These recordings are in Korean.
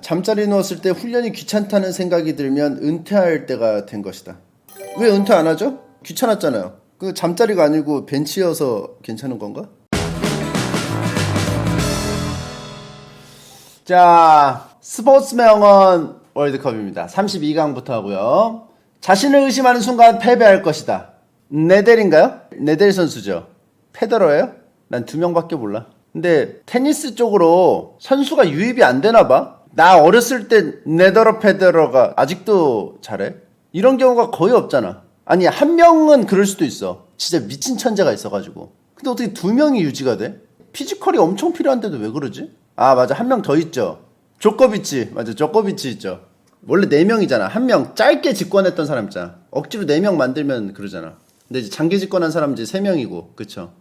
잠자리 누웠을 때 훈련이 귀찮다는 생각이 들면 은퇴할 때가 된 것이다. 왜 은퇴 안 하죠? 귀찮았잖아요. 그 잠자리가 아니고 벤치여서 괜찮은 건가? 자, 스포츠 명언 월드컵입니다. 32강부터 하고요. 자신을 의심하는 순간 패배할 것이다. 네델인가요? 네델 선수죠. 페더러예요? 난 2명밖에 몰라. 근데 테니스 쪽으로 선수가 유입이 안 되나 봐. 나 어렸을 때 네더러 페더러가 아직도 잘해? 이런 경우가 거의 없잖아. 아니, 한 명은 그럴 수도 있어. 진짜 미친 천재가 있어가지고. 근데 어떻게 2명이 유지가 돼? 피지컬이 엄청 필요한데도 왜 그러지? 아, 맞아. 한 명 더 있죠. 조코비치. 맞아. 조코비치 있죠. 원래 4명이잖아. 한 명 짧게 집권했던 사람 있잖아. 억지로 4명 만들면 그러잖아. 근데 이제 장기 집권한 사람 이제 3명이고. 그쵸?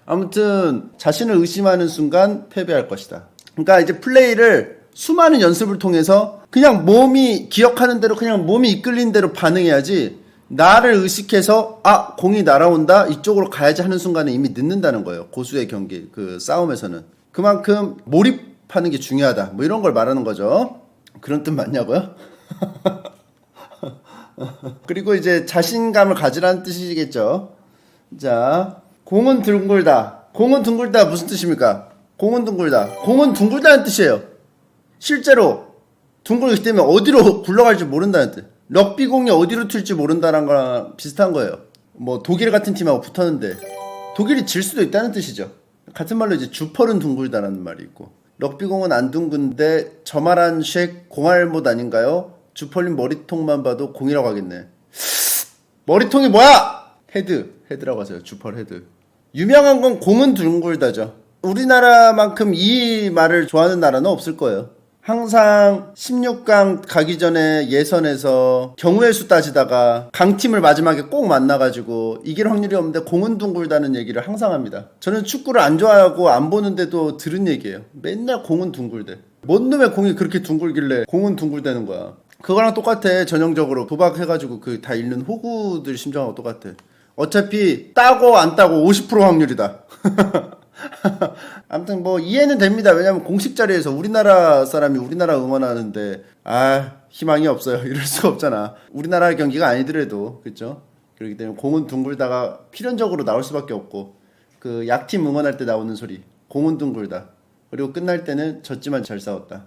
아무튼 자신을 의심하는 순간 패배할 것이다. 그러니까 이제 플레이를 수많은 연습을 통해서 그냥 몸이 기억하는 대로, 그냥 몸이 이끌린 대로 반응해야지, 나를 의식해서 아, 공이 날아온다, 이쪽으로 가야지 하는 순간에 이미 늦는다는 거예요. 고수의 경기, 그 싸움에서는. 그만큼 몰입하는 게 중요하다, 뭐 이런 걸 말하는 거죠. 그런 뜻 맞냐고요? 그리고 이제 자신감을 가지라는 뜻이겠죠. 자, 공은 둥글다. 공은 둥글다 무슨 뜻입니까? 공은 둥글다. 공은 둥글다는 뜻이에요. 실제로 둥글기 때문에 어디로 굴러갈지 모른다는 뜻. 럭비공이 어디로 튈지 모른다는 거랑 비슷한 거예요. 뭐 독일 같은 팀하고 붙었는데 독일이 질 수도 있다는 뜻이죠. 같은 말로 이제 주펄은 둥글다라는 말이 있고, 럭비공은 안 둥근데 저 말한 쉑 공알못 아닌가요? 주펄린 머리통만 봐도 공이라고 하겠네. 머리통이 뭐야? 헤드라고 하세요. 주펄 헤드. 유명한 건 공은 둥글다죠. 우리나라만큼 이 말을 좋아하는 나라는 없을 거예요. 항상 16강 가기 전에 예선에서 경우의 수 따지다가 강팀을 마지막에 꼭 만나가지고 이길 확률이 없는데 공은 둥글다는 얘기를 항상 합니다. 저는 축구를 안 좋아하고 안 보는데도 들은 얘기예요. 맨날 공은 둥글대. 뭔 놈의 공이 그렇게 둥글길래 공은 둥글다는 거야. 그거랑 똑같아. 전형적으로 도박해가지고 그 다 잃는 호구들 심정하고 똑같아. 어차피 따고 안 따고 50% 확률이다. 아무튼 뭐 이해는 됩니다. 왜냐면 공식 자리에서 우리나라 사람이 우리나라 응원하는데 희망이 없어요, 이럴 수가 없잖아. 우리나라 경기가 아니더라도. 그렇죠? 그렇기 때문에 공은 둥글다가 필연적으로 나올 수밖에 없고, 그 약팀 응원할 때 나오는 소리 공은 둥글다. 그리고 끝날 때는 졌지만 잘 싸웠다.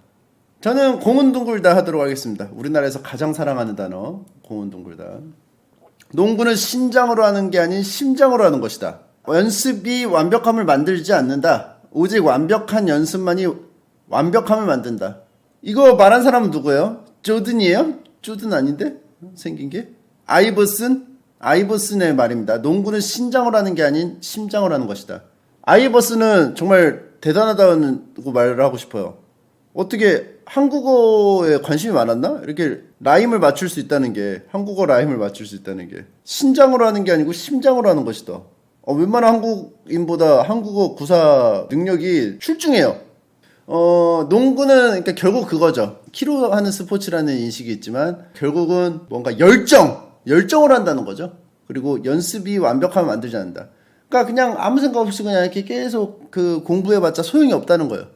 저는 공은 둥글다 하도록 하겠습니다. 우리나라에서 가장 사랑하는 단어 공은 둥글다. 농구는 신장으로 하는 게 아닌 심장으로 하는 것이다. 연습이 완벽함을 만들지 않는다. 오직 완벽한 연습만이 완벽함을 만든다. 이거 말한 사람은 누구예요? 조든이에요? 조든 아닌데? 생긴 게? 아이버슨의 말입니다. 농구는 신장으로 하는 게 아닌 심장으로 하는 것이다. 아이버슨은 정말 대단하다고 말을 하고 싶어요. 어떻게 한국어에 관심이 많았나? 이렇게 라임을 맞출 수 있다는 게, 한국어 라임을 맞출 수 있다는 게 신장으로 하는 게 아니고 심장으로 하는 것이다. 웬만한 한국인보다 한국어 구사 능력이 출중해요. 농구는 그러니까 결국 그거죠. 키로 하는 스포츠라는 인식이 있지만 결국은 뭔가 열정을 한다는 거죠. 그리고 연습이 완벽하면 만들지 않는다. 그러니까 그냥 아무 생각 없이 그냥 이렇게 계속 그 공부해봤자 소용이 없다는 거예요.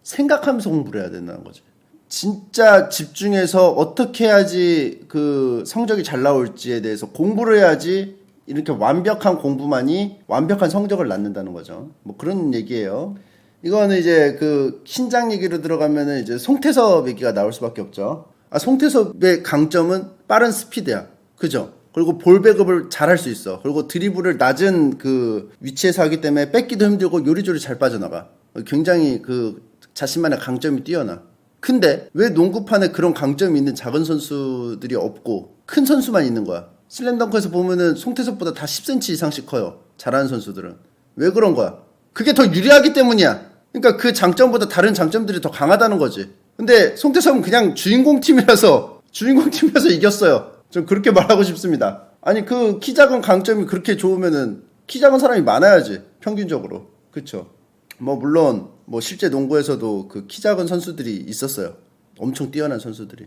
생각하면서 공부를 해야 된다는 거죠. 진짜 집중해서 어떻게 해야지 그 성적이 잘 나올지에 대해서 공부를 해야지 이렇게 완벽한 공부만이 완벽한 성적을 낳는다는 거죠. 뭐 그런 얘기예요. 이거는 이제 그 신장 얘기로 들어가면은 이제 송태섭 얘기가 나올 수밖에 없죠. 송태섭의 강점은 빠른 스피드야. 그죠? 그리고 볼 백업을 잘 할 수 있어. 그리고 드리블을 낮은 그 위치에서 하기 때문에 뺏기도 힘들고 요리조리 잘 빠져나가. 굉장히 그 자신만의 강점이 뛰어나. 근데 왜 농구판에 그런 강점이 있는 작은 선수들이 없고 큰 선수만 있는 거야? 슬램덩크에서 보면은 송태섭보다 다 10cm 이상씩 커요. 잘하는 선수들은. 왜 그런 거야? 그게 더 유리하기 때문이야. 그러니까 그 장점보다 다른 장점들이 더 강하다는 거지. 근데 송태섭은 그냥 주인공 팀이라서 이겼어요. 좀 그렇게 말하고 싶습니다. 아니, 그 키 작은 강점이 그렇게 좋으면은 키 작은 사람이 많아야지, 평균적으로. 그쵸? 뭐 물론 뭐 실제 농구에서도 그 키 작은 선수들이 있었어요. 엄청 뛰어난 선수들이.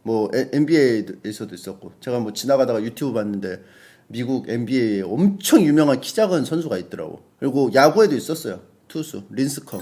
뭐 NBA에서도 있었고, 제가 뭐 지나가다가 유튜브 봤는데 미국 NBA에 엄청 유명한 키 작은 선수가 있더라고. 그리고 야구에도 있었어요. 투수 린스컴.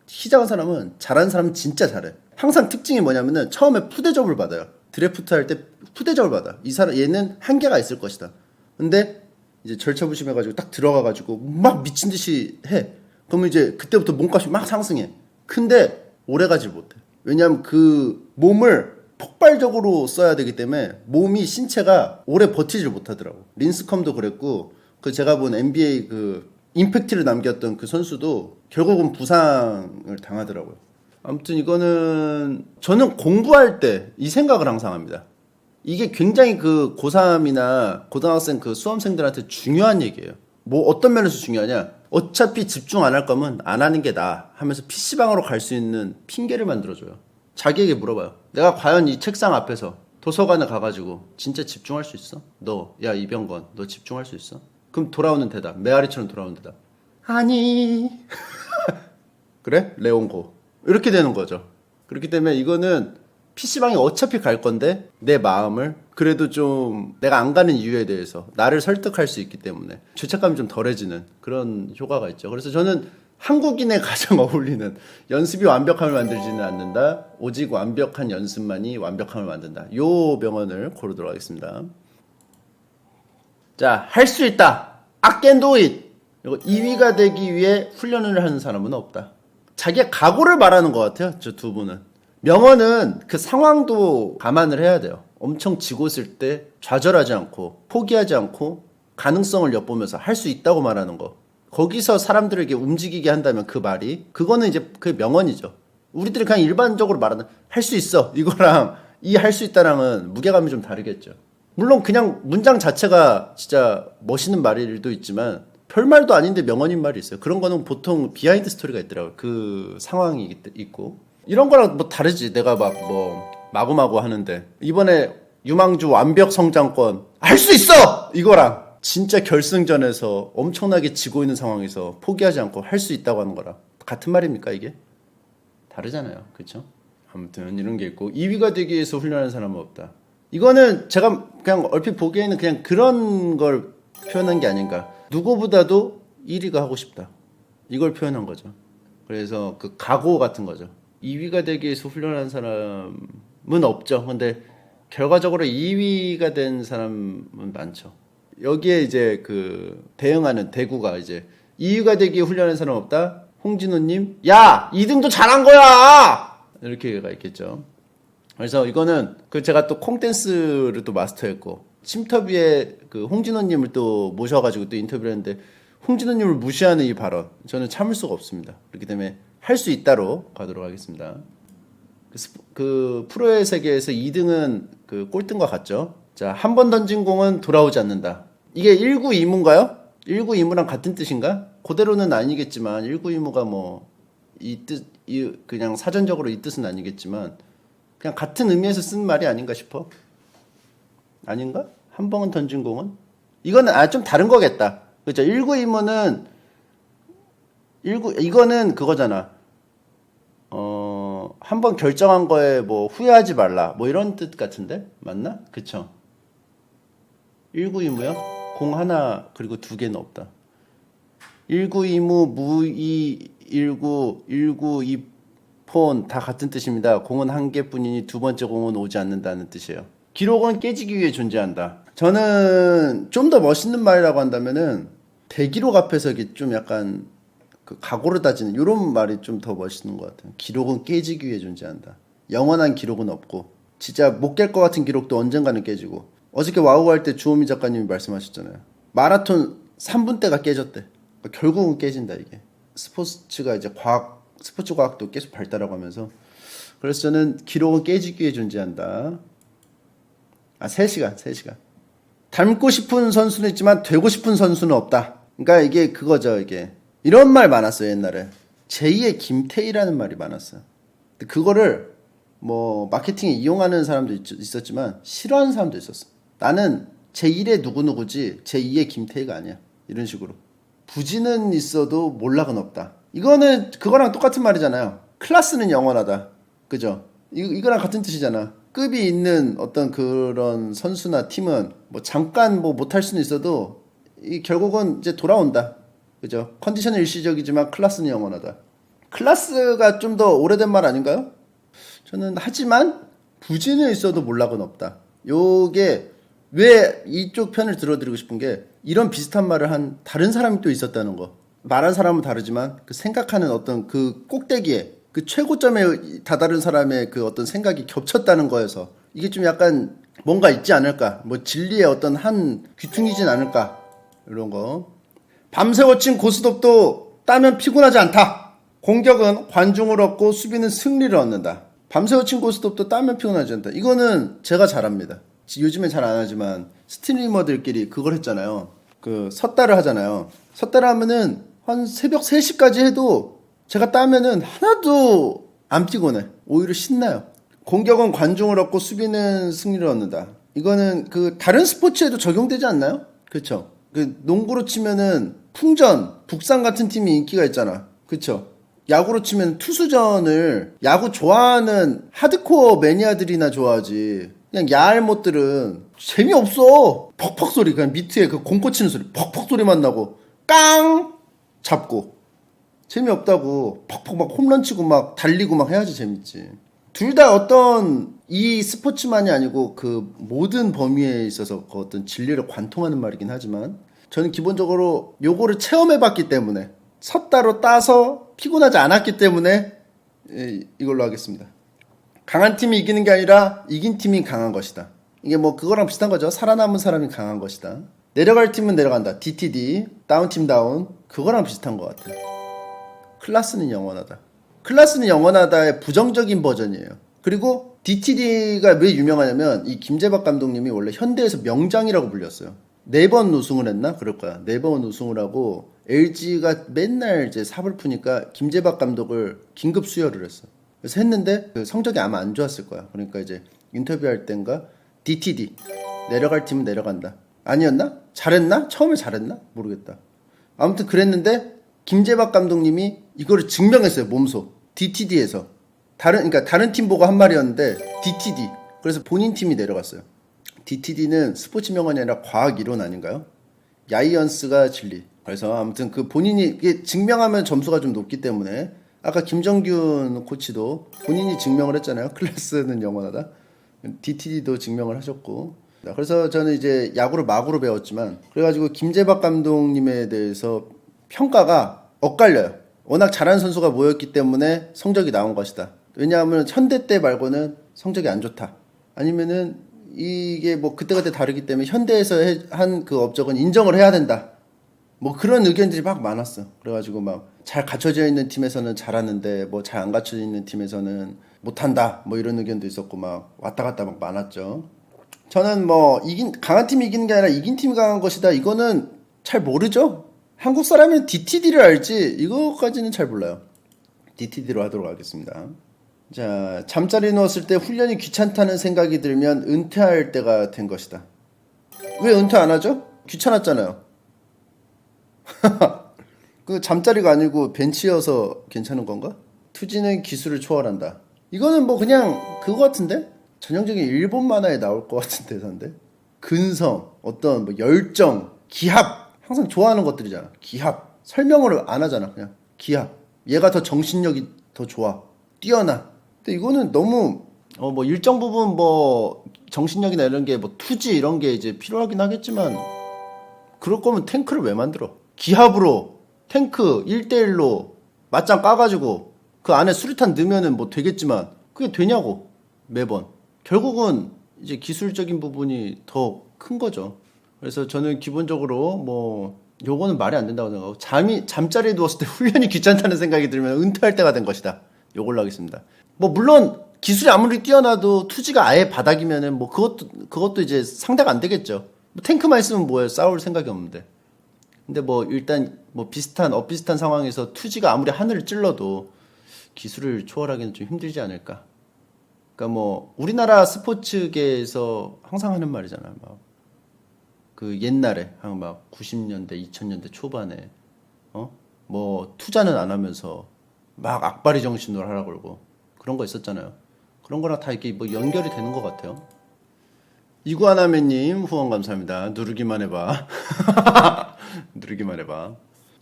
키 작은 사람은 잘하는 사람은 진짜 잘해. 항상 특징이 뭐냐면은 처음에 푸대접을 받아요. 드래프트 할 때 푸대접을 받아. 이 사람 얘는 한계가 있을 것이다. 근데 이제 절차부심해가지고 딱 들어가가지고 막 미친 듯이 해. 그러면 이제 그때부터 몸값이 막 상승해. 근데 오래 가지 못해. 왜냐하면 그 몸을 폭발적으로 써야 되기 때문에 몸이 신체가 오래 버티질 못하더라고. 린스컴도 그랬고 그 제가 본 NBA 그 임팩트를 남겼던 그 선수도 결국은 부상을 당하더라고요. 아무튼 이거는 저는 공부할 때 이 생각을 항상 합니다. 이게 굉장히 그 고3이나 고등학생 그 수험생들한테 중요한 얘기예요. 뭐 어떤 면에서 중요하냐? 어차피 집중 안 할 거면 안 하는 게 나아 하면서 PC방으로 갈 수 있는 핑계를 만들어줘요. 자기에게 물어봐요. 내가 과연 이 책상 앞에서 도서관에 가가지고 진짜 집중할 수 있어? 야 이병건 너 집중할 수 있어? 그럼 돌아오는 대답, 메아리처럼 돌아오는 대답. 아니. 그래? 레온고. 이렇게 되는 거죠. 그렇기 때문에 이거는 PC방에 어차피 갈 건데 내 마음을 그래도 좀 내가 안 가는 이유에 대해서 나를 설득할 수 있기 때문에 죄책감이 좀 덜해지는 그런 효과가 있죠. 그래서 저는 한국인에 가장 어울리는 연습이 완벽함을 만들지는 않는다. 오직 완벽한 연습만이 완벽함을 만든다. 요 명언을 고르도록 하겠습니다. 자, 할 수 있다. I can do it. 이거 2위가 되기 위해 훈련을 하는 사람은 없다. 자기의 각오를 말하는 것 같아요. 저 두 분은. 명언은 그 상황도 감안을 해야 돼요. 엄청 지고 있을 때 좌절하지 않고 포기하지 않고 가능성을 엿보면서 할 수 있다고 말하는 거. 거기서 사람들에게 움직이게 한다면 그 말이 그거는 이제 그 명언이죠. 우리들이 그냥 일반적으로 말하는 할 수 있어 이거랑 이 할 수 있다랑은 무게감이 좀 다르겠죠. 물론 그냥 문장 자체가 진짜 멋있는 말일도 있지만 별말도 아닌데 명언인 말이 있어요. 그런 거는 보통 비하인드 스토리가 있더라고요. 그 상황이 있고 이런 거랑 뭐 다르지. 내가 막 뭐 마구마구 하는데 이번에 유망주 완벽 성장권 할 수 있어 이거랑 진짜 결승전에서 엄청나게 지고 있는 상황에서 포기하지 않고 할 수 있다고 하는 거랑 같은 말입니까 이게? 다르잖아요. 그렇죠? 아무튼 이런 게 있고 2위가 되기 위해서 훈련하는 사람은 없다. 이거는 제가 그냥 얼핏 보기에는 그냥 그런 걸 표현한 게 아닌가. 누구보다도 1위가 하고 싶다. 이걸 표현한 거죠. 그래서 그 각오 같은 거죠. 2위가 되기 위해서 훈련하는 사람은 없죠. 근데 결과적으로 2위가 된 사람은 많죠. 여기에 이제 그 대응하는 대구가 이제 2위가 되기 위해 훈련하는 사람 없다. 홍진호님, 야 2등도 잘한 거야. 이렇게가 있겠죠. 그래서 이거는 그 제가 또 콩댄스를 또 마스터했고 침터비에 그 홍진호님을 또 모셔가지고 또 인터뷰를 했는데 홍진호님을 무시하는 이 발언 저는 참을 수가 없습니다. 그렇기 때문에 할 수 있다로 가도록 하겠습니다. 그 프로의 세계에서 2등은 그 꼴등과 같죠. 자, 한 번 던진 공은 돌아오지 않는다. 이게 1구이무인가요? 1구이무랑 같은 뜻인가? 그대로는 아니겠지만 1구이무가 뭐 이 뜻, 그냥 사전적으로 이 뜻은 아니겠지만 그냥 같은 의미에서 쓴 말이 아닌가 싶어. 아닌가? 한 번 던진 공은? 이거는 좀 다른 거겠다. 그렇죠? 1구이무는 이거는 그거잖아. 한 번 결정한 거에 뭐 후회하지 말라. 뭐 이런 뜻 같은데? 맞나? 그쵸? 1구이무요? 공 하나 그리고 두 개는 없다. 1구이무, 무이, 1구, 1구, 2폰 다 같은 뜻입니다. 공은 한 개뿐이니 두 번째 공은 오지 않는다는 뜻이에요. 기록은 깨지기 위해 존재한다. 저는 좀 더 멋있는 말이라고 한다면은 대기록 앞에서 이게 좀 약간 그 각오를 다지는 이런 말이 좀 더 멋있는 것 같아요. 기록은 깨지기 위해 존재한다. 영원한 기록은 없고 진짜 못 깰 것 같은 기록도 언젠가는 깨지고 어저께 와우 할 때 주호미 작가님이 말씀하셨잖아요. 마라톤 3분대가 깨졌대. 그러니까 결국은 깨진다 이게. 스포츠가 이제 스포츠 과학도 계속 발달하고 하면서 그래서 저는 기록은 깨지기 위해 존재한다. 3시간. 닮고 싶은 선수는 있지만 되고 싶은 선수는 없다. 그러니까 이게 그거죠 이게. 이런 말 많았어요 옛날에. 제2의 김태희라는 말이 많았어요. 근데 그거를 뭐 마케팅에 이용하는 사람도 있었지만 싫어하는 사람도 있었어. 나는 제1의 누구누구지 제2의 김태희가 아니야. 이런 식으로. 부진은 있어도 몰락은 없다. 이거는 그거랑 똑같은 말이잖아요. 클래스는 영원하다. 그죠? 이거랑 같은 뜻이잖아. 급이 있는 어떤 그런 선수나 팀은 뭐 잠깐 뭐 못할 수는 있어도 결국은 이제 돌아온다. 그죠? 컨디션은 일시적이지만 클래스는 영원하다. 클라스가 좀 더 오래된 말 아닌가요? 저는 하지만 부진은 있어도 몰락은 없다. 요게 왜 이쪽 편을 들어드리고 싶은 게 이런 비슷한 말을 한 다른 사람이 또 있었다는 거. 말한 사람은 다르지만 그 생각하는 어떤 그 꼭대기에 그 최고점에 다다른 사람의 그 어떤 생각이 겹쳤다는 거여서 이게 좀 약간 뭔가 있지 않을까. 뭐 진리의 어떤 한 귀퉁이진 않을까. 이런 거. 밤새워 친 고스톱도 따면 피곤하지 않다. 공격은 관중을 얻고 수비는 승리를 얻는다. 밤새워 친 고스톱도 따면 피곤하지 않다. 이거는 제가 잘합니다. 요즘엔 잘 안 하지만 스트리머들끼리 그걸 했잖아요. 그 섰다를 하잖아요. 섰다를 하면은 한 새벽 3시까지 해도 제가 따면은 하나도 안 피곤해. 오히려 신나요. 공격은 관중을 얻고 수비는 승리를 얻는다. 이거는 그 다른 스포츠에도 적용되지 않나요? 그렇죠. 그 농구로 치면은 풍전, 북산 같은 팀이 인기가 있잖아. 그렇죠. 야구로 치면 투수전을 야구 좋아하는 하드코어 매니아들이나 좋아하지. 그냥 야알못들은 재미없어. 퍽퍽 소리, 그냥 밑에 그 공 꽂히는 소리, 퍽퍽 소리만 나고 깡 잡고 재미없다고. 퍽퍽 막 홈런 치고 막 달리고 막 해야지 재밌지. 둘 다 어떤 이 스포츠만이 아니고 그 모든 범위에 있어서 그 어떤 진리를 관통하는 말이긴 하지만 저는 기본적으로 요거를 체험해봤기 때문에 섰다로 따서 피곤하지 않았기 때문에 이걸로 하겠습니다. 강한 팀이 이기는 게 아니라 이긴 팀이 강한 것이다. 이게 뭐 그거랑 비슷한 거죠. 살아남은 사람이 강한 것이다. 내려갈 팀은 내려간다. DTD, 다운 팀 다운. 그거랑 비슷한 것 같아요. 클라스는 영원하다. 클라스는 영원하다의 부정적인 버전이에요. 그리고 DTD가 왜 유명하냐면 이 김재박 감독님이 원래 현대에서 명장이라고 불렸어요. 4번 우승을 했나? 그럴 거야. 4번 우승을 하고 LG가 맨날 이제 삽을 푸니까 김재박 감독을 긴급 수혈을 했어. 그래서 했는데 그 성적이 아마 안 좋았을 거야. 그러니까 이제 인터뷰할 땐가 DTD 내려갈 팀은 내려간다. 아니었나? 잘했나? 처음에 잘했나? 모르겠다. 아무튼 그랬는데 김재박 감독님이 이거를 증명했어요. 몸소. DTD에서. 그러니까 다른 팀 보고 한 말이었는데 DTD. 그래서 본인 팀이 내려갔어요. DTD는 스포츠 명언이 아니라 과학 이론 아닌가요? 야이언스가 진리. 그래서 아무튼 그 본인이 이게 증명하면 점수가 좀 높기 때문에 아까 김정균 코치도 본인이 증명을 했잖아요. 클래스는 영원하다. DTD도 증명을 하셨고. 그래서 저는 이제 야구를 마구로 배웠지만 그래가지고 김재박 감독님에 대해서 평가가 엇갈려요. 워낙 잘하는 선수가 모였기 때문에 성적이 나온 것이다. 왜냐하면 현대 때 말고는 성적이 안 좋다. 아니면은 이게 뭐 그때그때 다르기 때문에 현대에서 한 그 업적은 인정을 해야 된다. 뭐 그런 의견들이 막 많았어. 그래가지고 막 잘 갖춰져 있는 팀에서는 잘하는데 뭐 잘 안 갖춰져 있는 팀에서는 못한다. 뭐 이런 의견도 있었고 막 왔다 갔다 막 많았죠. 저는 뭐 강한 팀이 이기는 게 아니라 이긴 팀이 강한 것이다. 이거는 잘 모르죠. 한국 사람은 DTD를 알지 이거까지는 잘 몰라요. DTD로 하도록 하겠습니다. 자, 잠자리 누웠을 때 훈련이 귀찮다는 생각이 들면 은퇴할 때가 된 것이다. 왜 은퇴 안 하죠? 귀찮았잖아요. 그 잠자리가 아니고 벤치여서 괜찮은 건가? 투지는 기술을 초월한다. 이거는 뭐 그냥 그거 같은데? 전형적인 일본 만화에 나올 것 같은 대사인데? 근성, 어떤 뭐 열정, 기합. 항상 좋아하는 것들이잖아. 기합. 설명을 안 하잖아. 그냥 기합. 얘가 더 정신력이 더 좋아. 뛰어나. 근데 이거는 너무 뭐 일정 부분 뭐 정신력이나 이런 게 뭐 투지 이런 게 이제 필요하긴 하겠지만 그럴 거면 탱크를 왜 만들어? 기합으로 탱크 1대1로 맞짱 까가지고 그 안에 수류탄 넣으면은 뭐 되겠지만 그게 되냐고 매번. 결국은 이제 기술적인 부분이 더 큰 거죠. 그래서 저는 기본적으로 뭐 요거는 말이 안 된다고 생각하고 잠자리에 누웠을 때 훈련이 귀찮다는 생각이 들면 은퇴할 때가 된 것이다. 요걸로 하겠습니다. 뭐 물론 기술이 아무리 뛰어나도 투지가 아예 바닥이면은 뭐 그것도 이제 상대가 안 되겠죠. 뭐 탱크만 있으면 뭐예요? 싸울 생각이 없는데. 근데 뭐 일단 뭐 비슷한 상황에서 투지가 아무리 하늘을 찔러도 기술을 초월하기는 좀 힘들지 않을까. 그러니까 뭐 우리나라 스포츠계에서 항상 하는 말이잖아. 막 그 옛날에 한 막 90년대, 2000년대 초반에 뭐 투자는 안 하면서 막 악바리 정신으로 하라 그러고 그런 거 있었잖아요. 그런 거랑 다 이렇게 뭐 연결이 되는 것 같아요. 이구아나메님 후원 감사합니다. 누르기만 해봐. 누르기만 해봐.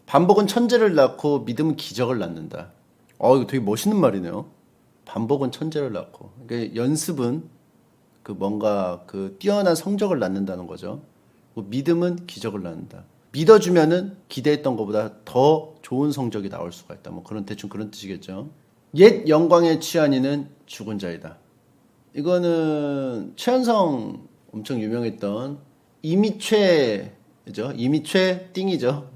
반복은 천재를 낳고 믿음은 기적을 낳는다. 이거 되게 멋있는 말이네요. 반복은 천재를 낳고. 그러니까 연습은 그 뭔가 그 뛰어난 성적을 낳는다는 거죠. 믿음은 기적을 낳는다. 믿어주면은 기대했던 것보다 더 좋은 성적이 나올 수가 있다. 뭐 그런 대충 그런 뜻이겠죠. 옛 영광에 취한 이는 죽은 자이다. 이거는 최현성 엄청 유명했던 이미최죠. 이미최 띵이죠.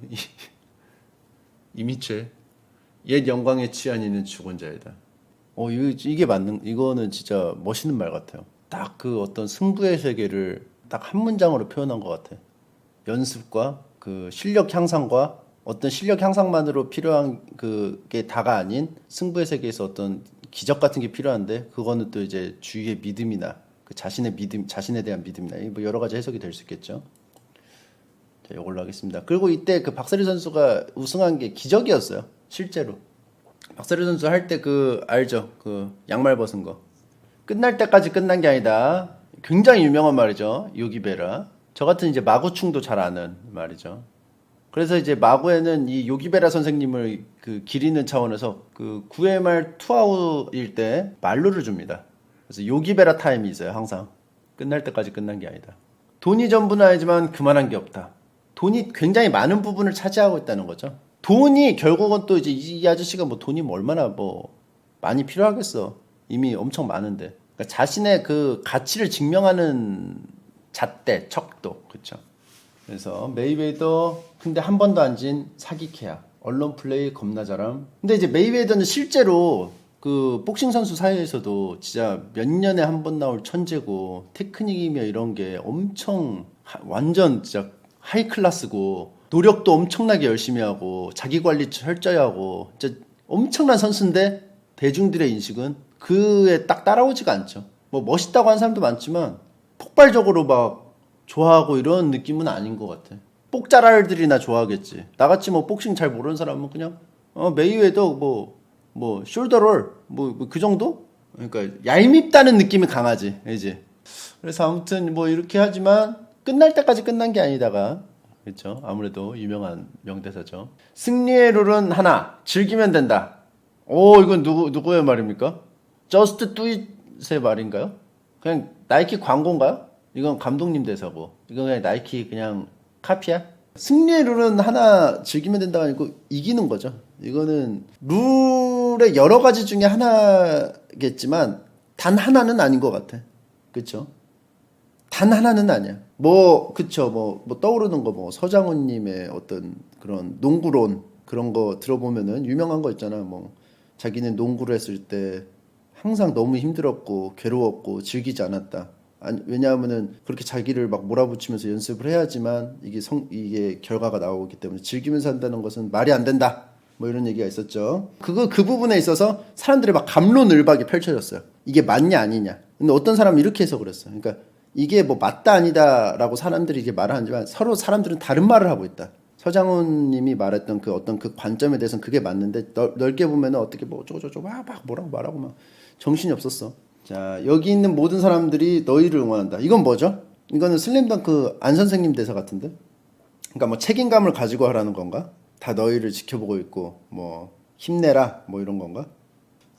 이미최. 옛 영광에 취한 이는 죽은 자이다. 이게 맞는, 이거는 진짜 멋있는 말 같아요. 딱 그 어떤 승부의 세계를 딱 한 문장으로 표현한 것 같아. 연습과 그 실력 향상과 어떤 실력 향상만으로 필요한 그게 다가 아닌 승부의 세계에서 어떤 기적 같은 게 필요한데 그거는 또 이제 주위의 믿음이나 그 자신의 믿음, 자신에 대한 믿음이나 뭐 여러 가지 해석이 될 수 있겠죠. 자, 이걸로 하겠습니다. 그리고 이때 그 박세리 선수가 우승한 게 기적이었어요. 실제로. 박세리 선수 할 때 그 알죠? 그 양말 벗은 거. 끝날 때까지 끝난 게 아니다. 굉장히 유명한 말이죠. 요기베라. 저 같은 이제 마구충도 잘 아는 말이죠. 그래서 이제 마구에는 이 요기베라 선생님을 그 기리는 차원에서 그 9회 말 투아웃일 때 말루를 줍니다. 그래서 요기베라 타임이 있어요. 항상. 끝날 때까지 끝난 게 아니다. 돈이 전부는 아니지만 그만한 게 없다. 돈이 굉장히 많은 부분을 차지하고 있다는 거죠. 돈이 결국은 또 이제 이 아저씨가 뭐 돈이 뭐 얼마나 뭐 많이 필요하겠어. 이미 엄청 많은데. 그러니까 자신의 그 가치를 증명하는 잣대, 척도. 그쵸. 그래서 메이웨더 근데 한 번도 안 진 사기 계약. 언론 플레이 겁나 잘함. 근데 이제 메이웨더는 실제로 그 복싱 선수 사이에서도 진짜 몇 년에 한 번 나올 천재고 테크닉이며 이런 게 엄청 완전 진짜 하이 클래스고 노력도 엄청나게 열심히 하고 자기 관리 철저히 하고 진짜 엄청난 선수인데 대중들의 인식은 그에 딱 따라오지가 않죠. 뭐 멋있다고 하는 사람도 많지만 폭발적으로 막 좋아하고 이런 느낌은 아닌 것 같아. 복자랄들이나 좋아하겠지. 나같이 뭐 복싱 잘 모르는 사람은 그냥 메이웨더 뭐 숄더롤 뭐 그 정도? 그러니까 얄밉다는 느낌이 강하지 이제. 그래서 아무튼 뭐 이렇게 하지만 끝날 때까지 끝난 게 아니다가 그렇죠. 아무래도 유명한 명대사죠. 승리의 룰은 하나, 즐기면 된다. 이건 누구의 말입니까? Just do it의 말인가요? 그냥 나이키 광고인가요? 이건 감독님 대사고 이건 그냥 나이키 그냥 카피야? 승리의 룰은 하나 즐기면 된다가 아니고 이기는 거죠. 이거는 룰의 여러 가지 중에 하나겠지만 단 하나는 아닌 것 같아. 그쵸? 단 하나는 아니야. 그쵸. 떠오르는 거, 서장훈님의 어떤 그런 농구론, 그런 거 들어보면은 유명한 거 있잖아. 자기는 농구를 했을 때 항상 너무 힘들었고, 괴로웠고, 즐기지 않았다. 왜냐하면은 그렇게 자기를 막 몰아붙이면서 연습을 해야지만 이게 결과가 나오기 때문에 즐기면서 한다는 것은 말이 안 된다. 이런 얘기가 있었죠. 그 부분에 있어서 사람들이 막 갑론을박이 펼쳐졌어요. 이게 맞냐, 아니냐. 근데 어떤 사람은 이렇게 해서 그랬어. 그러니까 이게 맞다 아니다라고 사람들이 이게 말을 하지만 서로 사람들은 다른 말을 하고 있다. 서장훈님이 말했던 그 어떤 그 관점에 대해서는 그게 맞는데 넓게 보면은 어떻게 어쩌고저쩌고 막 뭐라고 말하고 막 정신이 없었어. 자, 여기 있는 모든 사람들이 너희를 응원한다. 이건 뭐죠? 이거는 슬램덩크 안 선생님 대사 같은데? 그러니까 책임감을 가지고 하라는 건가? 다 너희를 지켜보고 있고 힘내라 이런 건가?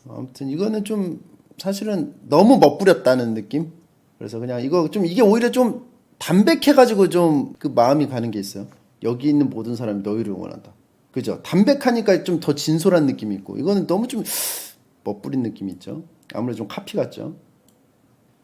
아무튼 이거는 좀 사실은 너무 멋부렸다는 느낌? 그래서 그냥 이게 오히려 좀 담백해가지고 좀 그 마음이 가는 게 있어요. 여기 있는 모든 사람이 너희를 응원한다. 그죠? 담백하니까 좀 더 진솔한 느낌이 있고, 이거는 너무 좀 멋부린 느낌이 있죠. 아무래도 좀 카피 같죠.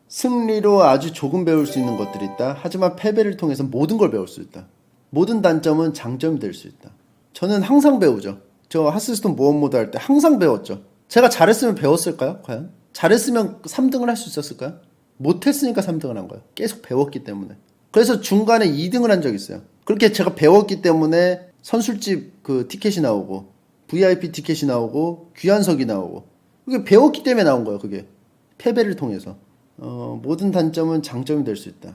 승리로 아주 조금 배울 수 있는 것들이 있다. 하지만 패배를 통해서 모든 걸 배울 수 있다. 모든 단점은 장점이 될 수 있다. 저는 항상 배우죠. 저 하스스톤 모험 모드 할 때 항상 배웠죠. 제가 잘했으면 배웠을까요? 과연? 잘했으면 3등을 할 수 있었을까요? 못했으니까 3등을 한 거예요. 계속 배웠기 때문에. 그래서 중간에 2등을 한 적이 있어요. 그렇게 제가 배웠기 때문에 선술집 그 티켓이 나오고 VIP 티켓이 나오고 귀한석이 나오고 그게 배웠기 때문에 나온 거예요. 그게 패배를 통해서. 모든 단점은 장점이 될 수 있다.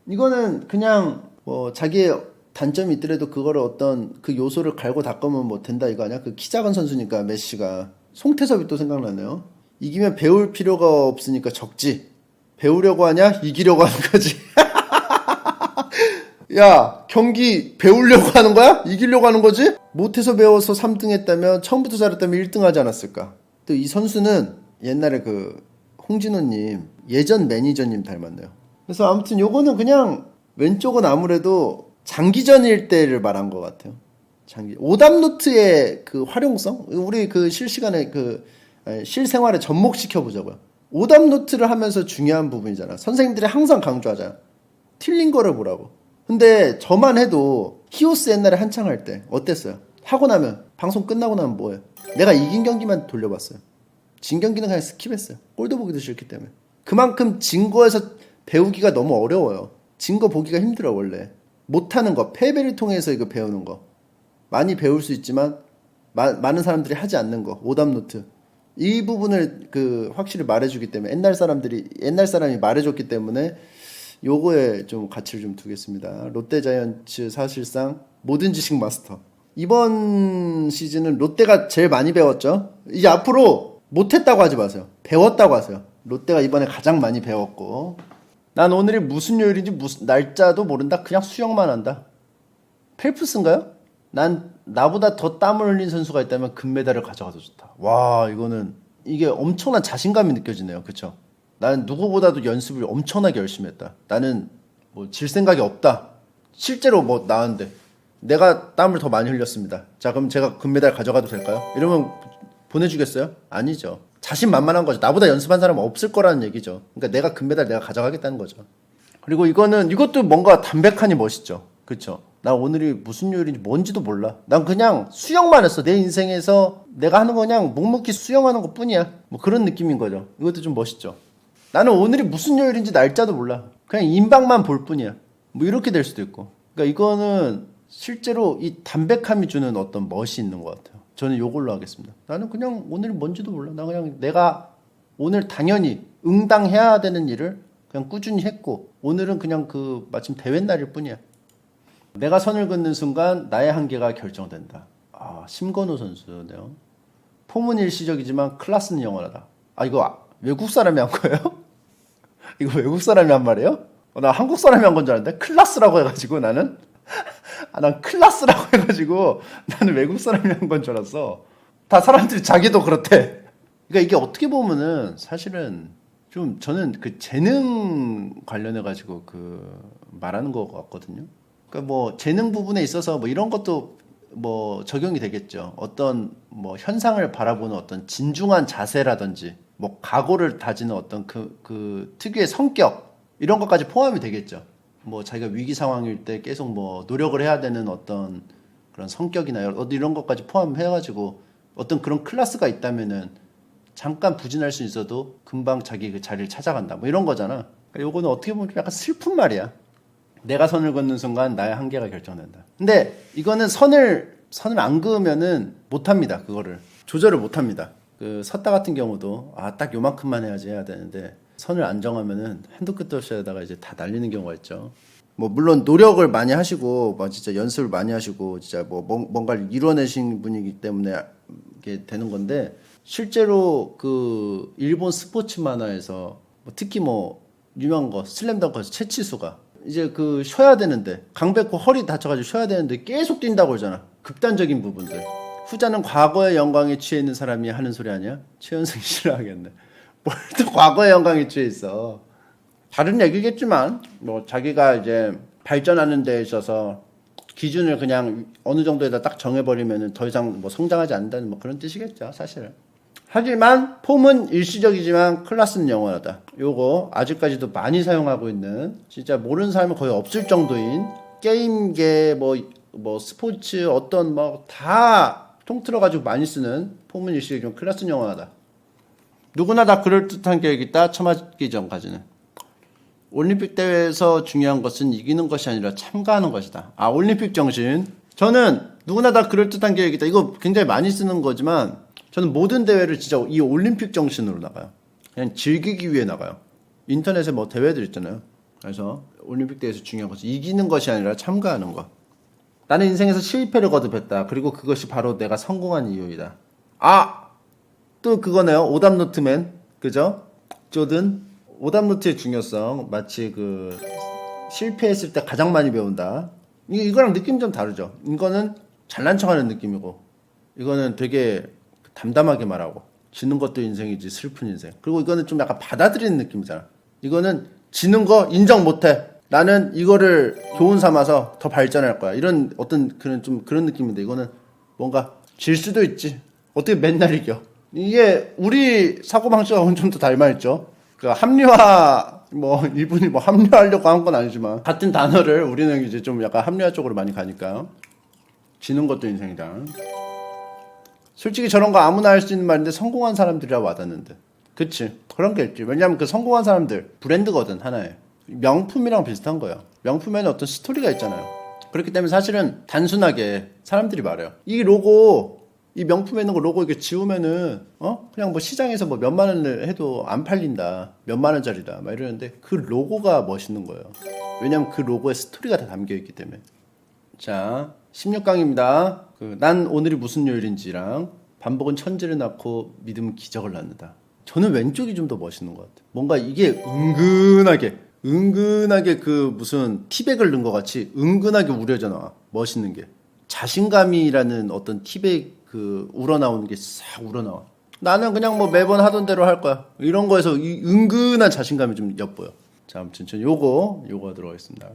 이거는 그냥 자기의 단점이 있더라도 그거를 어떤 그 요소를 갈고 닦으면 된다 이거 아니야? 그 키 작은 선수니까 메시가. 송태섭이 또 생각나네요. 이기면 배울 필요가 없으니까 적지. 배우려고 하냐? 이기려고 하는 거지. 야, 경기 배우려고 하는 거야? 이기려고 하는 거지? 못해서 배워서 3등 했다면 처음부터 잘했다면 1등 하지 않았을까? 또 이 선수는 옛날에 그 홍진호님 예전 매니저님 닮았네요. 그래서 아무튼 요거는 그냥 왼쪽은 아무래도 장기전일 때를 말한 것 같아요. 오답노트의 그 활용성? 우리 그 실시간에 실생활에 접목시켜 보자고요. 오답노트를 하면서 중요한 부분이잖아. 선생님들이 항상 강조하잖아. 틀린 거를 보라고. 근데 저만 해도 히오스 옛날에 한창 할 때 어땠어요? 하고 나면 방송 끝나고 나면 뭐예요? 내가 이긴 경기만 돌려봤어요. 진 경기는 그냥 스킵했어요. 꼴도 보기도 싫기 때문에. 그만큼 진 거에서 배우기가 너무 어려워요. 진 거 보기가 힘들어 원래. 못하는 거, 패배를 통해서 이거 배우는 거. 많이 배울 수 있지만 많은 사람들이 하지 않는 거. 오답노트. 이 부분을 확실히 말해주기 때문에 옛날 사람이 말해줬기 때문에 요거에 좀 가치를 좀 두겠습니다. 롯데자이언츠 사실상 모든 지식 마스터. 이번 시즌은 롯데가 제일 많이 배웠죠. 이제 앞으로 못했다고 하지 마세요. 배웠다고 하세요. 롯데가 이번에 가장 많이 배웠고, 난 오늘이 무슨 요일인지 무슨 날짜도 모른다. 그냥 수영만 한다. 펠프스인가요? 난 나보다 더 땀을 흘린 선수가 있다면 금메달을 가져가도 좋다. 와, 이게 엄청난 자신감이 느껴지네요. 그쵸? 나는 누구보다도 연습을 엄청나게 열심히 했다. 나는 뭐 질 생각이 없다. 실제로 뭐 나왔는데 내가 땀을 더 많이 흘렸습니다. 자, 그럼 제가 금메달 가져가도 될까요? 이러면 보내주겠어요? 아니죠. 자신만만한 거죠. 나보다 연습한 사람은 없을 거라는 얘기죠. 그러니까 내가 금메달 내가 가져가겠다는 거죠. 그리고 이것도 뭔가 담백하니 멋있죠. 그쵸? 나 오늘이 무슨 요일인지 뭔지도 몰라. 난 그냥 수영만 했어. 내 인생에서 내가 하는 거 그냥 묵묵히 수영하는 것 뿐이야. 뭐 그런 느낌인 거죠. 이것도 좀 멋있죠. 나는 오늘이 무슨 요일인지 날짜도 몰라. 그냥 인방만 볼 뿐이야. 뭐 이렇게 될 수도 있고. 그러니까 이거는 실제로 이 담백함이 주는 어떤 멋이 있는 것 같아요. 저는 이걸로 하겠습니다. 나는 그냥 오늘이 뭔지도 몰라. 나 그냥 내가 오늘 당연히 응당해야 되는 일을 그냥 꾸준히 했고, 오늘은 그냥 마침 대회 날일 뿐이야. 내가 선을 긋는 순간 나의 한계가 결정된다. 아, 심건호 선수네요. 폼은 일시적이지만 클래스는 영원하다. 아, 이거 외국 사람이 한 거예요? 이거 외국 사람이 한 말이에요? 나 한국 사람이 한 건 줄 알았는데 클래스라고 해가지고 나는 난 클래스라고 해가지고 나는 외국 사람이 한 건 줄 알았어. 다 사람들이 자기도 그렇대. 그러니까 이게 어떻게 보면은 사실은 좀 저는 재능 관련해가지고 말하는 것 같거든요. 그러니까 뭐 재능 부분에 있어서 뭐 이런 것도 뭐 적용이 되겠죠. 어떤 뭐 현상을 바라보는 어떤 진중한 자세라든지 뭐 각오를 다지는 어떤 특유의 성격 이런 것까지 포함이 되겠죠. 뭐 자기가 위기 상황일 때 계속 뭐 노력을 해야 되는 어떤 그런 성격이나 이런 것까지 포함해가지고 어떤 그런 클래스가 있다면은 잠깐 부진할 수 있어도 금방 자기 그 자리를 찾아간다. 뭐 이런 거잖아. 그러니까 요거는 어떻게 보면 좀 약간 슬픈 말이야. 내가 선을 긋는 순간 나의 한계가 결정된다. 근데 이거는 선을 안 그으면은 못합니다. 그거를 조절을 못합니다. 섰다 같은 경우도 딱 요만큼만 해야 되는데 선을 안 정하면은 한도 끝도 없이 하다가 이제 다 날리는 경우가 있죠. 뭐 물론 노력을 많이 하시고 뭐 진짜 연습을 많이 하시고 진짜 뭐 뭔가를 이뤄내신 분이기 때문에 이게 되는 건데, 실제로 일본 스포츠 만화에서 특히 뭐 유명한 거 슬램덩크에서 채치수가 이제 쉬어야 되는데 강백호 허리 다쳐가지고 쉬어야 되는데 계속 뛴다고 그러잖아. 극단적인 부분들. 후자는 과거의 영광에 취해 있는 사람이 하는 소리 아니야? 최현승이 싫어하겠네. 뭘 또 과거의 영광에 취해 있어. 다른 얘기겠지만 뭐 자기가 이제 발전하는 데 있어서 기준을 그냥 어느 정도에다 딱 정해버리면 더 이상 뭐 성장하지 않는다는 뭐 그런 뜻이겠죠, 사실은. 하지만 폼은 일시적이지만 클래스는 영원하다. 요거 아직까지도 많이 사용하고 있는, 진짜 모르는 사람은 거의 없을 정도인 게임계 뭐 스포츠 어떤 뭐 다 통틀어가지고 많이 쓰는 폼은 일시적이지만 클래스는 영원하다. 누구나 다 그럴듯한 계획이 있다. 처맞기 전까지는. 올림픽 대회에서 중요한 것은 이기는 것이 아니라 참가하는 것이다. 올림픽 정신. 저는 누구나 다 그럴듯한 계획이 있다. 이거 굉장히 많이 쓰는 거지만 저는 모든 대회를 진짜 이 올림픽 정신으로 나가요. 그냥 즐기기 위해 나가요. 인터넷에 뭐 대회들 있잖아요. 그래서 올림픽 대회에서 중요한 것은 이기는 것이 아니라 참가하는 것. 나는 인생에서 실패를 거듭했다. 그리고 그것이 바로 내가 성공한 이유이다. 또 그거네요. 오답노트맨. 그죠? 조든. 오답노트의 중요성. 마치 실패했을 때 가장 많이 배운다. 이거랑 느낌이 좀 다르죠. 이거는 잘난 척하는 느낌이고, 이거는 되게 담담하게 말하고, 지는 것도 인생이지 슬픈 인생. 그리고 이거는 좀 약간 받아들이는 느낌이잖아. 이거는 지는 거 인정 못해. 나는 이거를 교훈 삼아서 더 발전할 거야. 이런 어떤 그런 느낌인데, 이거는 뭔가 질 수도 있지. 어떻게 맨날 이겨. 이게 우리 사고방식하고는 좀 더 닮아있죠. 그러니까 합리화, 이분이 합리화하려고 한 건 아니지만, 같은 단어를 우리는 이제 좀 약간 합리화 쪽으로 많이 가니까. 지는 것도 인생이다. 솔직히 저런 거 아무나 할 수 있는 말인데 성공한 사람들이라 와닿는데. 그치. 그런 게 있지. 왜냐면 그 성공한 사람들, 브랜드거든, 하나에. 명품이랑 비슷한 거예요. 명품에는 어떤 스토리가 있잖아요. 그렇기 때문에 사실은 단순하게 사람들이 말해요. 이 로고, 이 명품에 있는 거 로고 이렇게 지우면은, 그냥 시장에서 몇만 원을 해도 안 팔린다. 몇만 원짜리다. 막 이러는데 그 로고가 멋있는 거예요. 왜냐면 그 로고에 스토리가 다 담겨 있기 때문에. 자, 16강입니다. 난 오늘이 무슨 요일인지랑 반복은 천지를 낳고 믿음은 기적을 낳는다. 저는 왼쪽이 좀 더 멋있는 것 같아요. 뭔가 이게 은근하게 무슨 티백을 넣은 것 같이 은근하게 우려져 나와. 멋있는 게. 자신감이라는 어떤 티백 우러나오는 게 싹 우러나와. 나는 그냥 매번 하던 대로 할 거야. 이런 거에서 이 은근한 자신감이 좀 엿보여. 자, 아무튼 전 요거 하도록 하겠습니다.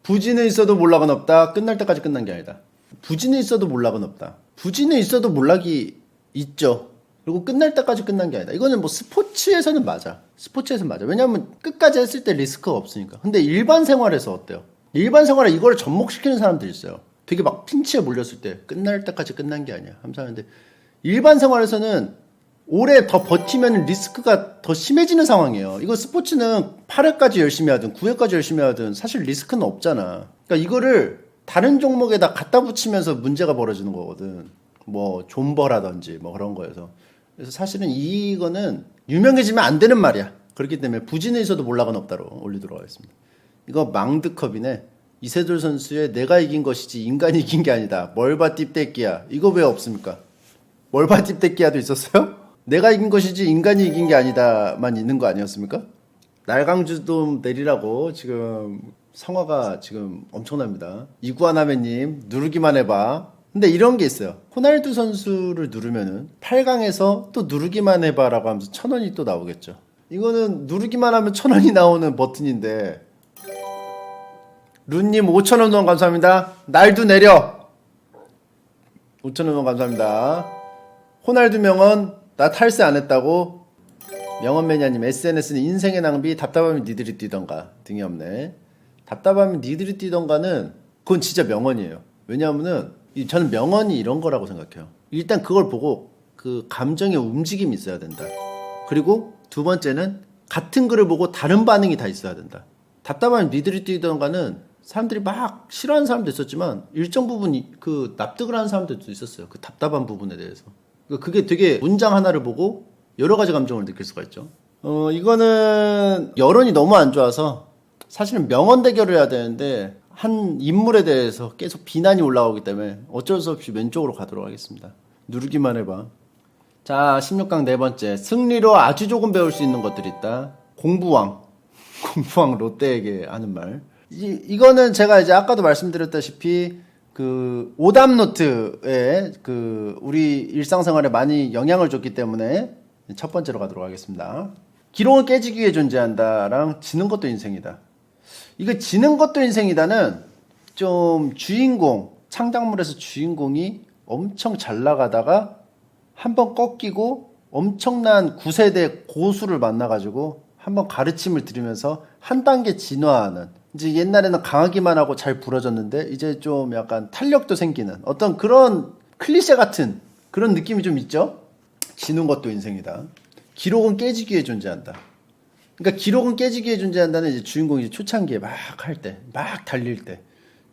부진은 있어도 몰락은 없다. 끝날 때까지 끝난 게 아니다. 부진은 있어도 몰락은 없다. 부진은 있어도 몰락이 있죠. 그리고 끝날 때까지 끝난 게 아니다. 이거는 스포츠에서는 맞아. 왜냐면 끝까지 했을 때 리스크가 없으니까. 근데 일반 생활에서 어때요? 일반 생활에 이걸 접목시키는 사람들이 있어요. 되게 핀치에 몰렸을 때 끝날 때까지 끝난 게 아니야. 하면서 일반 생활에서는 오래 더 버티면 리스크가 더 심해지는 상황이에요. 이거 스포츠는 8회까지 열심히 하든 9회까지 열심히 하든 사실 리스크는 없잖아. 그러니까 이거를 다른 종목에다 갖다 붙이면서 문제가 벌어지는 거거든. 존버라든지 그런 거에서. 그래서 사실은 이거는 유명해지면 안 되는 말이야. 그렇기 때문에 부진에 있어도 몰락은 없다로 올리도록 하겠습니다. 이거 망드컵이네. 이세돌 선수의 내가 이긴 것이지 인간이 이긴 게 아니다. 멀바띠 떼끼야. 이거 왜 없습니까? 멀바띠 떼끼야도 있었어요? 내가 이긴 것이지 인간이 이긴 게 아니다만 있는 거 아니었습니까? 날강주돔 내리라고 지금 성화가 지금 엄청납니다. 이구아나메님 누르기만 해봐. 근데 이런 게 있어요. 호날두 선수를 누르면은 8강에서 또 누르기만 해봐라고 하면서 1000원이 또 나오겠죠. 이거는 누르기만 하면 1000원이 나오는 버튼인데 룬님 5,000원 후원 감사합니다. 날도 내려 5,000원 후원 감사합니다. 호날두 명언 나 탈세 안 했다고. 명언 매니아님 SNS는 인생의 낭비 답답하면 니들이 뛰던가 등이 없네. 답답하면 니들이 뛰던가는 그건 진짜 명언이에요. 왜냐하면은 저는 명언이 이런 거라고 생각해요. 일단 그걸 보고 그 감정의 움직임이 있어야 된다. 그리고 두 번째는 같은 글을 보고 다른 반응이 다 있어야 된다. 답답하면 니들이 뛰던가는 사람들이 막 싫어하는 사람도 있었지만 일정 부분 납득을 하는 사람들도 있었어요. 그 답답한 부분에 대해서. 그게 되게 문장 하나를 보고 여러 가지 감정을 느낄 수가 있죠. 이거는 여론이 너무 안 좋아서 사실은 명언 대결을 해야 되는데 한 인물에 대해서 계속 비난이 올라오기 때문에 어쩔 수 없이 왼쪽으로 가도록 하겠습니다. 누르기만 해봐. 자, 16강 네 번째. 승리로 아주 조금 배울 수 있는 것들이 있다. 공부왕 롯데에게 하는 말. 이거는 제가 이제 아까도 말씀드렸다시피 오답노트에 우리 일상생활에 많이 영향을 줬기 때문에 첫 번째로 가도록 하겠습니다. 기록을 깨지기 위해 존재한다랑 지는 것도 인생이다. 이거 지는 것도 인생이다는 좀 창작물에서 주인공이 엄청 잘 나가다가 한번 꺾이고 엄청난 9세대 고수를 만나가지고 한번 가르침을 들으면서 한 단계 진화하는, 이제 옛날에는 강하기만 하고 잘 부러졌는데 이제 좀 약간 탄력도 생기는 어떤 그런 클리셰 같은 그런 느낌이 좀 있죠? 지는 것도 인생이다. 기록은 깨지기 위해 존재한다. 그러니까 기록은 깨지기 위해 존재한다는 이제 주인공이 초창기에 막 할 때, 막 달릴 때.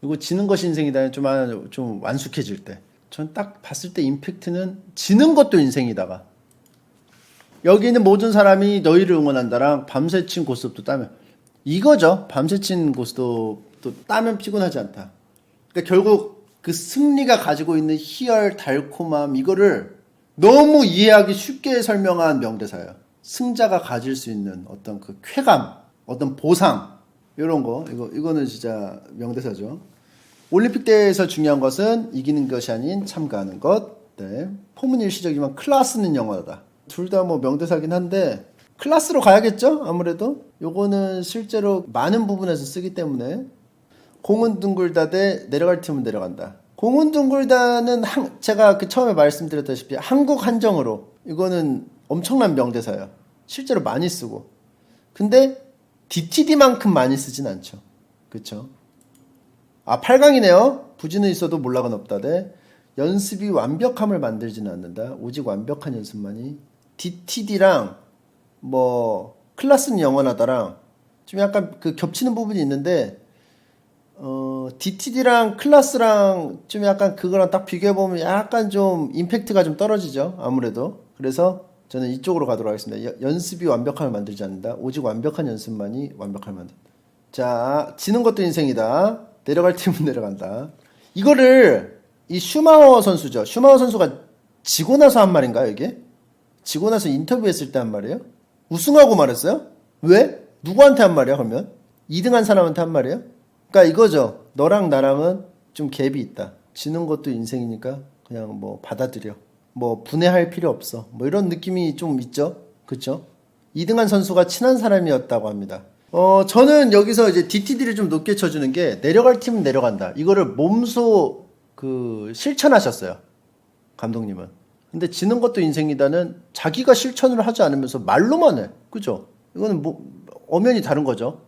그리고 지는 것이 인생이다는 좀 완숙해질 때. 전 딱 봤을 때 임팩트는 지는 것도 인생이다가 여기 있는 모든 사람이 너희를 응원한다랑 밤새 친 고스톱도 따면 이거죠. 밤새 친 고스톱도 따면 피곤하지 않다. 그러니까 결국 그 승리가 가지고 있는 희열, 달콤함 이거를 너무 이해하기 쉽게 설명한 명대사예요. 승자가 가질 수 있는 어떤 그 쾌감, 어떤 보상 요런 거. 이거는 진짜 명대사죠. 올림픽 대회에서 중요한 것은 이기는 것이 아닌 참가하는 것. 네. 폼은 일시적이지만 클래스는 영원하다. 둘 다 뭐 명대사긴 한데 클래스로 가야겠죠? 아무래도 요거는 실제로 많은 부분에서 쓰기 때문에 공은 둥글다 대 내려갈 팀은 내려간다. 공은 둥글다는 제가 그 처음에 말씀드렸다시피 한국 한정으로 이거는 엄청난 명대사예요. 실제로 많이 쓰고. 근데 DTD만큼 많이 쓰진 않죠. 그쵸? 아, 8강이네요. 부진은 있어도 몰락은 없다 대 연습이 완벽함을 만들지는 않는다. 오직 완벽한 연습만이. DTD랑 뭐 클래스는 영원하다랑 좀 약간 그 겹치는 부분이 있는데 DTD랑 클래스랑 좀 약간 그거랑 딱 비교해보면 약간 좀 임팩트가 좀 떨어지죠. 아무래도. 그래서 저는 이쪽으로 가도록 하겠습니다. 연습이 완벽함을 만들지 않는다. 오직 완벽한 연습만이 완벽함을 만든다. 자, 지는 것도 인생이다. 내려갈 팀은 내려간다. 이거를 이 슈마허 선수죠. 슈마허 선수가 지고 나서 한 말인가요, 이게? 지고 나서 인터뷰했을 때 한 말이에요? 우승하고 말했어요? 왜? 누구한테 한 말이야, 그러면? 2등한 사람한테 한 말이에요? 그러니까 이거죠. 너랑 나랑은 좀 갭이 있다. 지는 것도 인생이니까 그냥 뭐 받아들여. 뭐 분해할 필요 없어. 뭐 이런 느낌이 좀 있죠. 그쵸? 2등한 선수가 친한 사람이었다고 합니다. 저는 여기서 이제 DTD를 좀 높게 쳐주는 게 내려갈 팀은 내려간다. 이거를 몸소 실천하셨어요. 감독님은. 근데 지는 것도 인생이다는 자기가 실천을 하지 않으면서 말로만 해. 그죠? 이거는 뭐 엄연히 다른 거죠.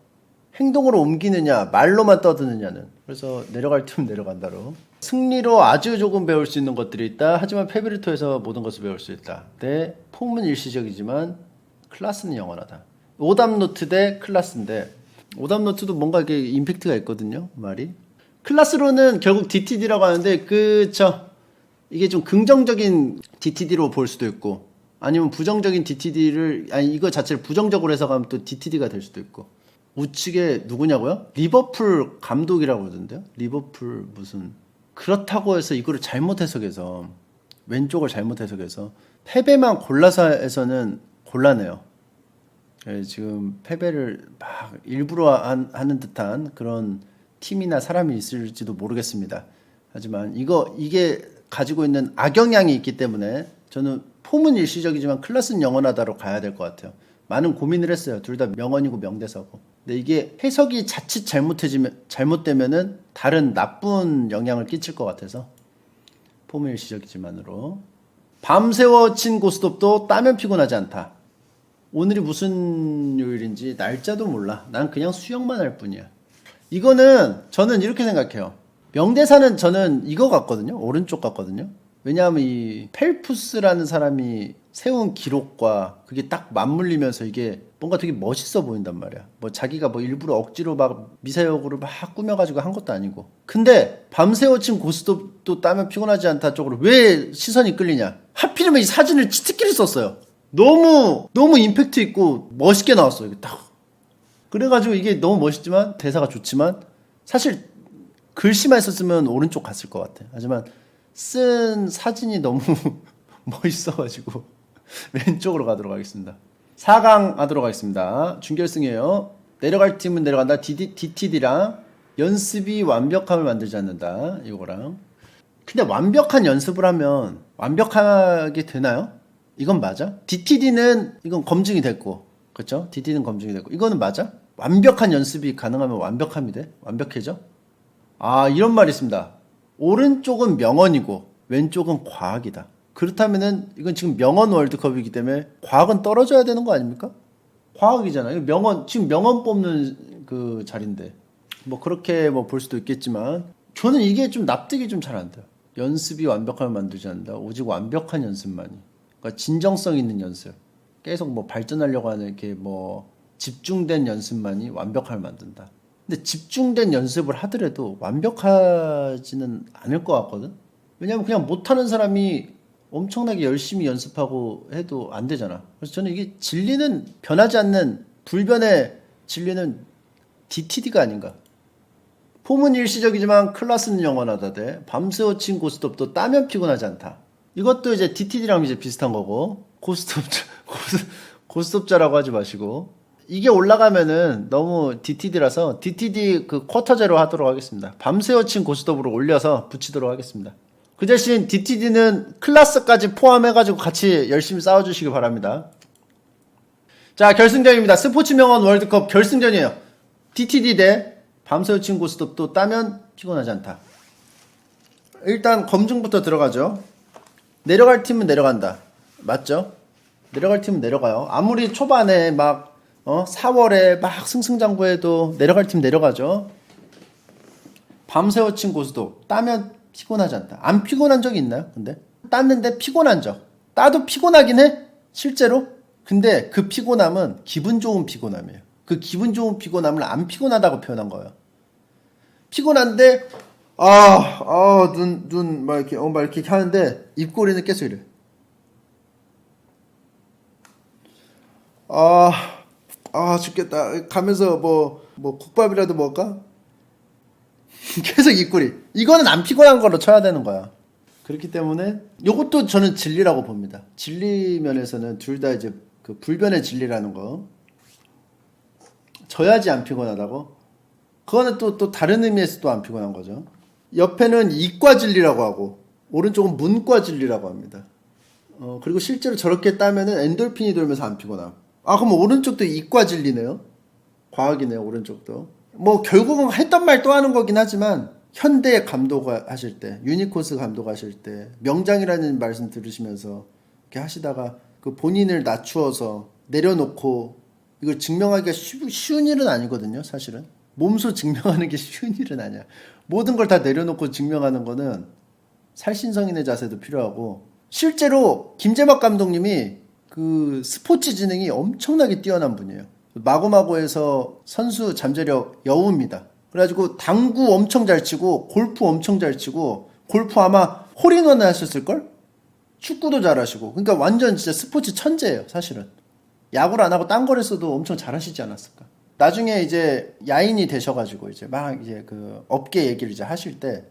행동으로 옮기느냐, 말로만 떠드느냐는. 그래서 내려갈 팀은 내려간다로. 승리로 아주 조금 배울 수 있는 것들이 있다. 하지만 패배를 통해서 모든 것을 배울 수 있다. 네, 폼은 일시적이지만 클래스는 영원하다. 오답노트 대 클래스인데 오답노트도 뭔가 이게 임팩트가 있거든요. 말이. 클래스로는 결국 DTD라고 하는데 이게 좀 긍정적인 DTD로 볼 수도 있고 아니면 부정적인 DTD를 이거 자체를 부정적으로 해석하면 또 DTD가 될 수도 있고. 우측에 누구냐고요? 리버풀 감독이라고 그러던데요. 리버풀 무슨 그렇다고 해서 이거를 잘못 해석해서 왼쪽을 잘못 해석해서 패배만 골라서 해서는 곤란해요. 지금 패배를 막 일부러 하는 듯한 그런 팀이나 사람이 있을지도 모르겠습니다. 하지만 이게 가지고 있는 악영향이 있기 때문에 저는 폼은 일시적이지만 클래스는 영원하다로 가야 될 것 같아요. 많은 고민을 했어요. 둘 다 명언이고 명대사고. 근데 이게 해석이 자칫 잘못되면은 다른 나쁜 영향을 끼칠 것 같아서 폼은 일시적이지만으로. 밤새워 친 고스톱도 따면 피곤하지 않다. 오늘이 무슨 요일인지 날짜도 몰라. 난 그냥 수영만 할 뿐이야. 이거는 저는 이렇게 생각해요. 명대사는 저는 이거 같거든요. 오른쪽 같거든요. 왜냐하면 이 펠프스라는 사람이 세운 기록과 그게 딱 맞물리면서 이게 뭔가 되게 멋있어 보인단 말이야. 뭐 자기가 뭐 일부러 억지로 막 미사역으로 막 꾸며가지고 한 것도 아니고. 근데 밤새워 친 고스톱도 따면 피곤하지 않다 쪽으로 왜 시선이 끌리냐. 하필이면 이 사진을 치트키를 썼어요. 너무 임팩트 있고 멋있게 나왔어요. 이게 딱. 그래가지고 이게 너무 멋있지만 대사가 좋지만 사실 글씨만 있었으면 오른쪽 갔을 것 같아. 하지만 쓴 사진이 너무 멋있어가지고 왼쪽으로 가도록 하겠습니다. 4강 하도록 하겠습니다. 준결승이에요. 내려갈 팀은 내려간다. DTD랑 연습이 완벽함을 만들지 않는다. 이거랑. 근데 완벽한 연습을 하면 완벽하게 되나요? 이건 맞아? DTD는 이건 검증이 됐고, 그렇죠? DTD는 검증이 됐고, 이거는 맞아? 완벽한 연습이 가능하면 완벽함이 돼? 완벽해져? 아, 이런 말이 있습니다. 오른쪽은 명언이고 왼쪽은 과학이다. 그렇다면은 이건 지금 명언 월드컵이기 때문에 과학은 떨어져야 되는 거 아닙니까? 과학이잖아요. 지금 명언 뽑는 그 자리인데. 뭐 그렇게 뭐 볼 수도 있겠지만 저는 이게 좀 납득이 좀 잘 안 돼요. 연습이 완벽함을 만들지 않는다. 오직 완벽한 연습만이. 그러니까 진정성 있는 연습. 계속 뭐 발전하려고 하는 이렇게 뭐 집중된 연습만이 완벽함을 만든다. 근데 집중된 연습을 하더라도 완벽하지는 않을 것 같거든. 왜냐면 그냥 못하는 사람이 엄청나게 열심히 연습하고 해도 안 되잖아. 그래서 저는 이게 진리는 변하지 않는 불변의 진리는 DTD가 아닌가. 폼은 일시적이지만 클래스는 영원하다 대 밤새워 친 고스톱도 따면 피곤하지 않다. 이것도 이제 DTD랑 이제 비슷한 거고 고스톱자라고 하지 마시고 이게 올라가면은 너무 DTD라서 DTD 그 쿼터제로 하도록 하겠습니다. 밤새워 친 고스톱으로 올려서 붙이도록 하겠습니다. 그 대신 DTD는 클라스까지 포함해가지고 같이 열심히 싸워주시기 바랍니다. 자, 결승전입니다. 스포츠 명언 월드컵 결승전이에요. DTD 대 밤새워 친 고스톱도 따면 피곤하지 않다. 일단 검증부터 들어가죠. 내려갈 팀은 내려간다. 맞죠? 내려갈 팀은 내려가요. 아무리 초반에 막 4월에 막 승승장구해도 내려갈 팀 내려가죠. 밤새워 친 고스톱 따면 피곤하지 않다. 안 피곤한 적이 있나요? 근데 땄는데 피곤한 적. 따도 피곤하긴 해. 실제로. 근데 그 피곤함은 기분 좋은 피곤함이에요. 그 기분 좋은 피곤함을 안 피곤하다고 표현한 거예요. 피곤한데 눈 막 이렇게 하는데 입꼬리는 계속 이래. 죽겠다. 가면서 뭐 국밥이라도 먹을까? 계속 입꼬리. 이거는 안 피곤한 거로 쳐야 되는 거야. 그렇기 때문에 요것도 저는 진리라고 봅니다. 진리 면에서는 둘 다 이제 그 불변의 진리라는 거. 져야지 안 피곤하다고? 그거는 또 다른 의미에서 또 안 피곤한 거죠. 옆에는 이과 진리라고 하고 오른쪽은 문과 진리라고 합니다. 그리고 실제로 저렇게 따면은 엔돌핀이 돌면서 안 피곤함. 그럼 오른쪽도 이과 진리네요. 과학이네요, 오른쪽도. 뭐 결국은 했던 말 또 하는 거긴 하지만 현대 감독 하실 때, 유니코스 감독 하실 때 명장이라는 말씀 들으시면서 이렇게 하시다가 그 본인을 낮추어서 내려놓고 이걸 증명하기가 쉬운 일은 아니거든요, 사실은. 몸소 증명하는 게 쉬운 일은 아니야. 모든 걸 다 내려놓고 증명하는 거는 살신성인의 자세도 필요하고, 실제로 김재박 감독님이 그 스포츠 지능이 엄청나게 뛰어난 분이에요. 마구마구에서 선수 잠재력 여우입니다. 그래가지고 당구 엄청 잘 치고 골프 엄청 잘 치고, 골프 아마 홀인원을 하셨을걸? 축구도 잘하시고, 그러니까 완전 진짜 스포츠 천재예요, 사실은. 야구를 안 하고 딴 걸 했어도 엄청 잘하시지 않았을까? 나중에 이제 야인이 되셔가지고 이제 막 이제 그 업계 얘기를 이제 하실 때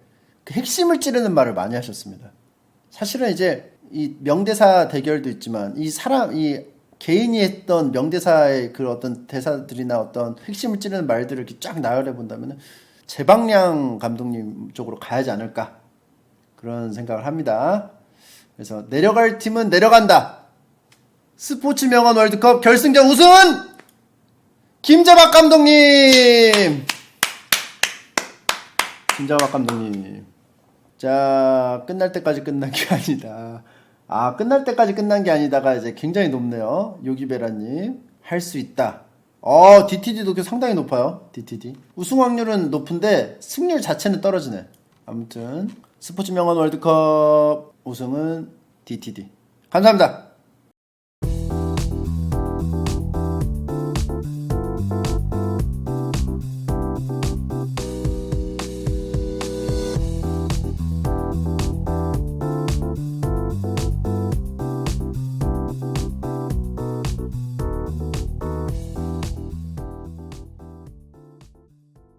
그 핵심을 찌르는 말을 많이 하셨습니다. 사실은 이제 이 명대사 대결도 있지만 이 개인이 했던 명대사의 그 어떤 대사들이나 어떤 핵심을 찌르는 말들을 이렇게 쫙 나열해 본다면 제방량 감독님 쪽으로 가야지 않을까, 그런 생각을 합니다. 그래서 내려갈 팀은 내려간다. 스포츠 명언 월드컵 결승전 우승은 김재박 감독님! 김재박 감독님. 자, 끝날 때까지 끝난 게 아니다. 끝날 때까지 끝난 게 아니다가 이제 굉장히 높네요. 요기베라님. 할 수 있다. DTD도 상당히 높아요. DTD. 우승 확률은 높은데 승률 자체는 떨어지네. 아무튼 스포츠 명언 월드컵 우승은 DTD. 감사합니다.